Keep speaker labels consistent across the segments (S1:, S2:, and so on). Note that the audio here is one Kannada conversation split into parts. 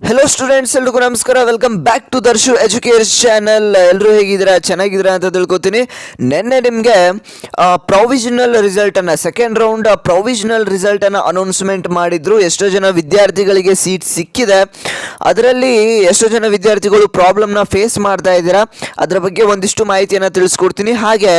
S1: ಹೆಲೋ ಸ್ಟೂಡೆಂಟ್ಸ್, ಎಲ್ರಿಗೂ ನಮಸ್ಕಾರ. Welcome back to Darshu education channel. ಎಲ್ಲರೂ ಹೇಗಿದ್ದೀರಾ? ಚೆನ್ನಾಗಿದ್ದೀರಾ ಅಂತ ತಿಳ್ಕೊತೀನಿ. ನಿನ್ನೆ ನಿಮಗೆ ಪ್ರೊವಿಷನಲ್ ರಿಸಲ್ಟನ್ನು, ಸೆಕೆಂಡ್ ರೌಂಡ್ ಪ್ರೊವಿಷನಲ್ ರಿಸಲ್ಟನ್ನು ಅನೌನ್ಸ್ಮೆಂಟ್ ಮಾಡಿದ್ರು. ಎಷ್ಟೋ ಜನ ವಿದ್ಯಾರ್ಥಿಗಳಿಗೆ ಸೀಟ್ ಸಿಕ್ಕಿದೆ. ಅದರಲ್ಲಿ ಎಷ್ಟೋ ಜನ ವಿದ್ಯಾರ್ಥಿಗಳು ಪ್ರಾಬ್ಲಮ್ನ ಫೇಸ್ ಮಾಡ್ತಾ ಇದ್ದೀರಾ. ಅದರ ಬಗ್ಗೆ ಒಂದಿಷ್ಟು ಮಾಹಿತಿಯನ್ನು ತಿಳಿಸ್ಕೊಡ್ತೀನಿ. ಹಾಗೆ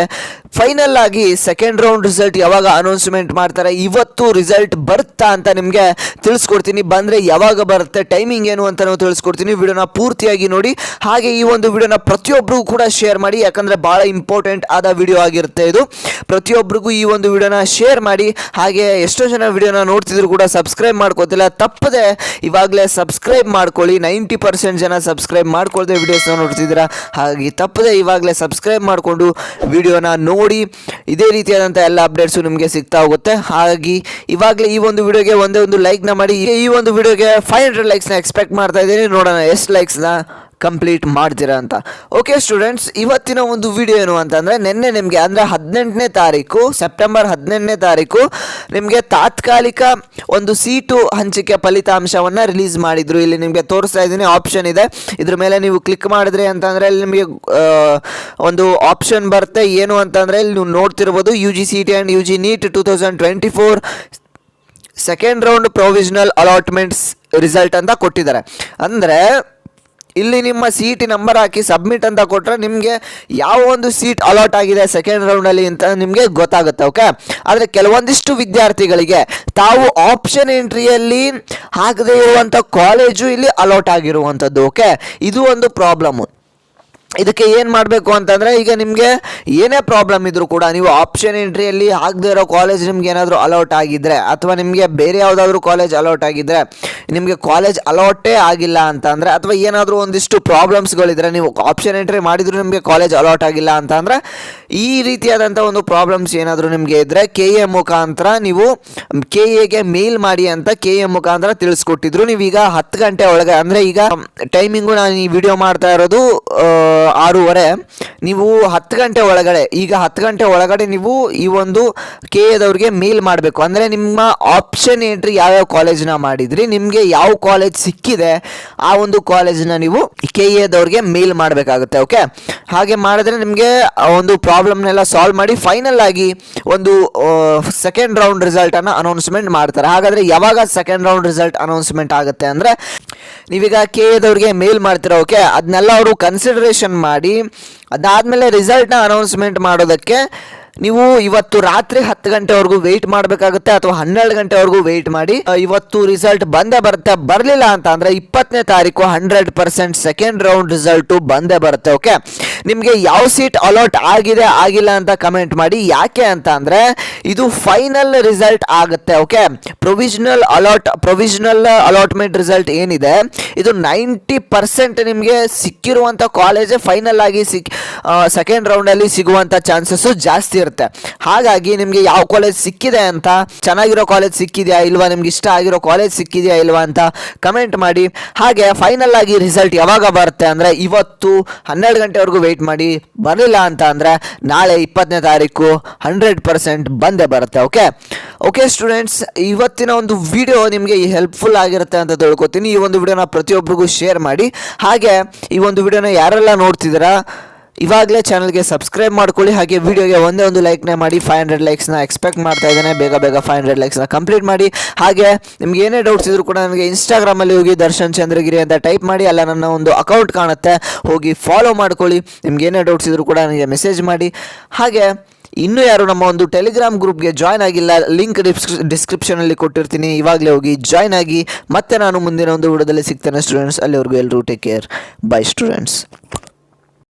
S1: ಫೈನಲ್ ಆಗಿ ಸೆಕೆಂಡ್ ರೌಂಡ್ ರಿಸಲ್ಟ್ ಯಾವಾಗ ಅನೌನ್ಸ್ಮೆಂಟ್ ಮಾಡ್ತಾರೆ, ಇವತ್ತು ರಿಸಲ್ಟ್ ಬರುತ್ತಾ ಅಂತ ನಿಮಗೆ ತಿಳಿಸ್ಕೊಡ್ತೀನಿ. ಬಂದರೆ ಯಾವಾಗ ಬರುತ್ತೆ, ಟೈಮಿಂಗ್ ಏನು ಅಂತ ನಾವು ತಿಳಿಸ್ಕೊಡ್ತೀನಿ. ವಿಡಿಯೋನ ಪೂರ್ತಿಯಾಗಿ ನೋಡಿ. ಹಾಗೆ ಈ ಒಂದು ವಿಡಿಯೋನ ಪ್ರತಿಯೊಬ್ಬರಿಗೂ ಕೂಡ ಶೇರ್ ಮಾಡಿ, ಯಾಕಂದರೆ ಭಾಳ ಇಂಪಾರ್ಟೆಂಟ್ ಆದ ವಿಡಿಯೋ ಆಗಿರುತ್ತೆ ಇದು. ಪ್ರತಿಯೊಬ್ಬರಿಗೂ ಈ ಒಂದು ವಿಡಿಯೋನ ಶೇರ್ ಮಾಡಿ. ಹಾಗೆ ಎಷ್ಟೋ ಜನ ವಿಡಿಯೋನ ನೋಡ್ತಿದ್ರು ಕೂಡ ಸಬ್ಸ್ಕ್ರೈಬ್ ಮಾಡ್ಕೋತಿಲ್ಲ. ತಪ್ಪದೆ ಇವಾಗಲೇ ಸಬ್ಸ್ಕ್ರೈಬ್ ಮಾಡ್ಕೊಳ್ಳಿ. 90% ಜನ ಸಬ್ಸ್ಕ್ರೈಬ್ ಮಾಡ್ಕೊಳ್ದೆ ವಿಡಿಯೋಸ್ನ ನೋಡ್ತಿದ್ದೀರಾ. ಹಾಗೆ ತಪ್ಪದೆ ಇವಾಗಲೇ ಸಬ್ಸ್ಕ್ರೈಬ್ ಮಾಡಿಕೊಂಡು ವಿಡಿಯೋನ ನೋಡಿ. ಇದೇ ರೀತಿಯಾದಂಥ ಎಲ್ಲ ಅಪ್ಡೇಟ್ಸು ನಿಮಗೆ ಸಿಗ್ತಾ ಹೋಗುತ್ತೆ. ಹಾಗಾಗಿ ಇವಾಗಲೇ ಈ ಒಂದು ವಿಡಿಯೋಗೆ ಒಂದೇ ಒಂದು ಲೈಕ್ನ ಮಾಡಿ. ಈ ಒಂದು ವಿಡಿಯೋಗೆ 500 ಲೈಕ್ಸ್ನ ಎಕ್ಸ್ಪೆಕ್ಟ್ ಮಾಡ್ತಾ ಇದ್ದೀನಿ. ನೋಡೋಣ ಎಷ್ಟು ಲೈಕ್ಸ್ನ ಕಂಪ್ಲೀಟ್ ಮಾಡ್ತೀರಾ ಅಂತ. ಓಕೆ ಸ್ಟೂಡೆಂಟ್ಸ್, ಇವತ್ತಿನ ಒಂದು ವಿಡಿಯೋ ಏನು ಅಂತಂದರೆ, ನಿನ್ನೆ ನಿಮಗೆ ಅಂದರೆ 18ನೇ ತಾರೀಕು, ಸೆಪ್ಟೆಂಬರ್ 18ನೇ ತಾರೀಕು ನಿಮಗೆ ತಾತ್ಕಾಲಿಕ ಒಂದು ಸೀಟು ಹಂಚಿಕೆ ಫಲಿತಾಂಶವನ್ನು ರಿಲೀಸ್ ಮಾಡಿದರು. ಇಲ್ಲಿ ನಿಮಗೆ ತೋರಿಸ್ತಾ ಇದ್ದೀನಿ, ಆಪ್ಷನ್ ಇದೆ. ಇದ್ರ ಮೇಲೆ ನೀವು ಕ್ಲಿಕ್ ಮಾಡಿದ್ರಿ ಅಂತಂದರೆ ಇಲ್ಲಿ ನಿಮಗೆ ಒಂದು ಆಪ್ಷನ್ ಬರುತ್ತೆ. ಏನು ಅಂತಂದರೆ ಇಲ್ಲಿ ನೀವು ನೋಡ್ತಿರ್ಬೋದು, UGCET and UG NEET 2024 second round provisional ಅಲಾಟ್ಮೆಂಟ್ಸ್ result ಅಂತ ಕೊಟ್ಟಿದ್ದಾರೆ. ಅಂದರೆ ಇಲ್ಲಿ ನಿಮ್ಮ ಸೀಟ್ ನಂಬರ್ ಹಾಕಿ ಸಬ್ಮಿಟ್ ಅಂತ ಕೊಟ್ಟರೆ ನಿಮಗೆ ಯಾವ ಒಂದು ಸೀಟ್ ಅಲಾಟ್ ಆಗಿದೆ ಸೆಕೆಂಡ್ ರೌಂಡಲ್ಲಿ ಅಂತ ನಿಮಗೆ ಗೊತ್ತಾಗುತ್ತೆ. ಓಕೆ, ಆದರೆ ಕೆಲವೊಂದಿಷ್ಟು ವಿದ್ಯಾರ್ಥಿಗಳಿಗೆ ತಾವು ಆಪ್ಷನ್ ಎಂಟ್ರಿಯಲ್ಲಿ ಹಾಕದೇ ಇರುವಂಥ ಕಾಲೇಜು ಇಲ್ಲಿ ಅಲಾಟ್ ಆಗಿರುವಂಥದ್ದು. ಓಕೆ, ಇದು ಒಂದು ಪ್ರಾಬ್ಲಮ್ಮು. ಇದಕ್ಕೆ ಏನು ಮಾಡಬೇಕು ಅಂತಂದರೆ, ಈಗ ನಿಮಗೆ ಏನೇ ಪ್ರಾಬ್ಲಮ್ ಇದ್ದರೂ ಕೂಡ ನೀವು ಆಪ್ಷನ್ ಎಂಟ್ರಿಯಲ್ಲಿ ಆಗದೇ ಇರೋ ಕಾಲೇಜ್ ನಿಮ್ಗೆ ಏನಾದರೂ ಅಲೌಟ್ ಆಗಿದ್ದರೆ, ಅಥವಾ ನಿಮಗೆ ಬೇರೆ ಯಾವುದಾದ್ರೂ ಕಾಲೇಜ್ ಅಲೌಟ್ ಆಗಿದ್ದರೆ, ನಿಮಗೆ ಕಾಲೇಜ್ ಅಲೌಟೇ ಆಗಿಲ್ಲ ಅಂತಂದರೆ, ಅಥವಾ ಏನಾದರೂ ಒಂದಿಷ್ಟು ಪ್ರಾಬ್ಲಮ್ಸ್ಗಳಿದ್ರೆ, ನೀವು ಆಪ್ಷನ್ ಎಂಟ್ರಿ ಮಾಡಿದರೂ ನಿಮಗೆ ಕಾಲೇಜ್ ಅಲೌಟ್ ಆಗಿಲ್ಲ ಅಂತಂದರೆ, ಈ ರೀತಿಯಾದಂಥ ಒಂದು ಪ್ರಾಬ್ಲಮ್ಸ್ ಏನಾದರೂ ನಿಮಗೆ ಇದ್ದರೆ KA ಮುಖಾಂತರ ನೀವು KAಗೆ ಮೇಲ್ ಮಾಡಿ ಅಂತ KA ಮುಖಾಂತರ ತಿಳಿಸ್ಕೊಟ್ಟಿದ್ರು. ನೀವೀಗ 10 ಗಂಟೆ ಒಳಗೆ, ಅಂದರೆ ಈಗ ಟೈಮಿಂಗು ನಾನು ಈ ವಿಡಿಯೋ ಮಾಡ್ತಾ ಇರೋದು 6:30. ನೀವು 10 ಗಂಟೆ ಒಳಗಡೆ, ಈಗ 10 ಗಂಟೆ ಒಳಗಡೆ ನೀವು ಈ ಒಂದು KAದವ್ರಿಗೆ ಮೇಲ್ ಮಾಡಬೇಕು. ಅಂದರೆ ನಿಮ್ಮ ಆಪ್ಷನ್ ಎಂಟ್ರಿ ಯಾವ್ಯಾವ ಕಾಲೇಜ್ನ ಮಾಡಿದ್ರಿ, ನಿಮಗೆ ಯಾವ ಕಾಲೇಜ್ ಸಿಕ್ಕಿದೆ ಆ ಒಂದು ಕಾಲೇಜ್ನ ನೀವು KAದವ್ರಿಗೆ ಮೇಲ್ ಮಾಡಬೇಕಾಗುತ್ತೆ. ಓಕೆ, ಹಾಗೆ ಮಾಡಿದ್ರೆ ನಿಮಗೆ ಒಂದು ಪ್ರಾಬ್ಲಮ್ನೆಲ್ಲ ಸಾಲ್ವ್ ಮಾಡಿ ಫೈನಲ್ ಆಗಿ ಒಂದು ಸೆಕೆಂಡ್ ರೌಂಡ್ ರಿಸಲ್ಟನ್ನು ಅನೌನ್ಸ್ಮೆಂಟ್ ಮಾಡ್ತಾರೆ. ಹಾಗಾದರೆ ಯಾವಾಗ ಸೆಕೆಂಡ್ ರೌಂಡ್ ರಿಸಲ್ಟ್ ಅನೌನ್ಸ್ಮೆಂಟ್ ಆಗುತ್ತೆ ಅಂದರೆ, ನೀವೀಗ KAದವ್ರಿಗೆ ಮೇಲ್ ಮಾಡ್ತೀರಾ. ಓಕೆ, ಅದನ್ನೆಲ್ಲ ಅವರು ಕನ್ಸಿಡರೇಷನ್ ಮಾಡಿ ಅದಾದಮೇಲೆ ರಿಸಲ್ಟ್ನ ಅನೌನ್ಸ್ಮೆಂಟ್ ಮಾಡೋದಕ್ಕೆ ನೀವು ಇವತ್ತು ರಾತ್ರಿ 10 ಗಂಟೆವರೆಗೂ ವೆಯ್ಟ್ ಮಾಡಬೇಕಾಗುತ್ತೆ, ಅಥವಾ 12 ಗಂಟೆವರೆಗೂ ವೆಯ್ಟ್ ಮಾಡಿ. ಇವತ್ತು ರಿಸಲ್ಟ್ ಬಂದೇ ಬರುತ್ತೆ. ಬರಲಿಲ್ಲ ಅಂತ ಅಂದರೆ 20ನೇ ತಾರೀಕು 100% ಸೆಕೆಂಡ್ ರೌಂಡ್ ರಿಸಲ್ಟು ಬಂದೇ ಬರುತ್ತೆ. ಓಕೆ, ನಿಮಗೆ ಯಾವ ಸೀಟ್ ಅಲಾಟ್ ಆಗಿದೆ ಆಗಿಲ್ಲ ಅಂತ ಕಮೆಂಟ್ ಮಾಡಿ. ಯಾಕೆ ಅಂತ ಅಂದರೆ ಇದು ಫೈನಲ್ ರಿಸಲ್ಟ್ ಆಗುತ್ತೆ. ಓಕೆ, ಪ್ರೊವಿಷನಲ್ ಅಲಾಟ್ಮೆಂಟ್ ರಿಸಲ್ಟ್ ಏನಿದೆ ಇದು 90% ನಿಮಗೆ ಸಿಕ್ಕಿರುವಂಥ ಕಾಲೇಜೇ ಫೈನಲ್ ಆಗಿ ಸೆಕೆಂಡ್ ರೌಂಡಲ್ಲಿ ಸಿಗುವಂಥ ಚಾನ್ಸಸ್ಸು ಜಾಸ್ತಿ ಇರುತ್ತೆ. ಹಾಗಾಗಿ ನಿಮಗೆ ಯಾವ ಕಾಲೇಜ್ ಸಿಕ್ಕಿದೆ ಅಂತ, ಚೆನ್ನಾಗಿರೋ ಕಾಲೇಜ್ ಸಿಕ್ಕಿದೆಯಾ ಇಲ್ವಾ, ನಿಮ್ಗೆ ಇಷ್ಟ ಆಗಿರೋ ಕಾಲೇಜ್ ಸಿಕ್ಕಿದೆಯಾ ಇಲ್ವಾ ಅಂತ ಕಮೆಂಟ್ ಮಾಡಿ. ಹಾಗೆ ಫೈನಲ್ ಆಗಿ ರಿಸಲ್ಟ್ ಯಾವಾಗ ಬರುತ್ತೆ ಅಂದರೆ ಇವತ್ತು 12 ಗಂಟೆವರೆಗೂ ವೆಯ್ಟ್ ಮಾಡಿ. ಬರಲಿಲ್ಲ ಅಂತ ಅಂದರೆ ನಾಳೆ 20ನೇ ತಾರೀಕು 100% ಬಂದೇ ಬರುತ್ತೆ. ಓಕೆ ಸ್ಟೂಡೆಂಟ್ಸ್, ಇವತ್ತಿನ ಒಂದು ವಿಡಿಯೋ ನಿಮಗೆ ಹೆಲ್ಪ್ಫುಲ್ ಆಗಿರುತ್ತೆ ಅಂತ ತಿಳ್ಕೊತೀನಿ. ಈ ಒಂದು ವಿಡಿಯೋನ ಪ್ರತಿಯೊಬ್ಬರಿಗೂ ಶೇರ್ ಮಾಡಿ. ಹಾಗೆ ಈ ಒಂದು ವಿಡಿಯೋನ ಯಾರೆಲ್ಲ ನೋಡ್ತಿದ್ದೀರಾ ಇವಾಗಲೇ ಚಾನಲ್ಗೆ ಸಬ್ಸ್ಕ್ರೈಬ್ ಮಾಡ್ಕೊಳ್ಳಿ. ಹಾಗೆ ವಿಡಿಯೋಗೆ ಒಂದೇ ಒಂದು ಲೈಕ್ನ ಮಾಡಿ. 500 ಲೈಕ್ಸ್ನ ಎಕ್ಸ್ಪೆಕ್ಟ್ ಮಾಡ್ತಾ ಇದ್ದೇನೆ. ಬೇಗ 500 ಲೈಕ್ಸ್ನ ಕಂಪ್ಲೀಟ್ ಮಾಡಿ. ಹಾಗೆ ನಿಮ್ಗೆ ಏನೇ ಡೌಟ್ಸ್ ಇದ್ರೂ ಕೂಡ ನನಗೆ ಇನ್ಸ್ಟಾಗ್ರಾಮಲ್ಲಿ ಹೋಗಿ ದರ್ಶನ್ ಚಂದ್ರಗಿರಿ ಅಂತ ಟೈಪ್ ಮಾಡಿ. ಅಲ್ಲ ನನ್ನ ಒಂದು ಅಕೌಂಟ್ ಕಾಣುತ್ತೆ, ಹೋಗಿ ಫಾಲೋ ಮಾಡ್ಕೊಳ್ಳಿ. ನಿಮ್ಗೆ ಏನೇ ಡೌಟ್ಸ್ ಇದ್ರೂ ಕೂಡ ನನಗೆ ಮೆಸೇಜ್ ಮಾಡಿ. ಹಾಗೆ ಇನ್ನೂ ಯಾರು ನಮ್ಮ ಒಂದು ಟೆಲಿಗ್ರಾಮ್ ಗ್ರೂಪ್ಗೆ ಜಾಯ್ನ್ ಆಗಿಲ್ಲ, ಲಿಂಕ್ ಡಿಸ್ಕ್ರಿಪ್ಷನಲ್ಲಿ ಕೊಟ್ಟಿರ್ತೀನಿ. ಇವಾಗಲೇ ಹೋಗಿ ಜಾಯ್ನ್ ಆಗಿ. ಮತ್ತೆ ನಾನು ಮುಂದಿನ ಒಂದು ವಿಡಿಯೋದಲ್ಲಿ ಸಿಗ್ತೇನೆ ಸ್ಟೂಡೆಂಟ್ಸ್. ಅಲ್ಲಿವರೆಗೂ ಎಲ್ಲರೂ ಟೇಕ್ ಕೇರ್. By students.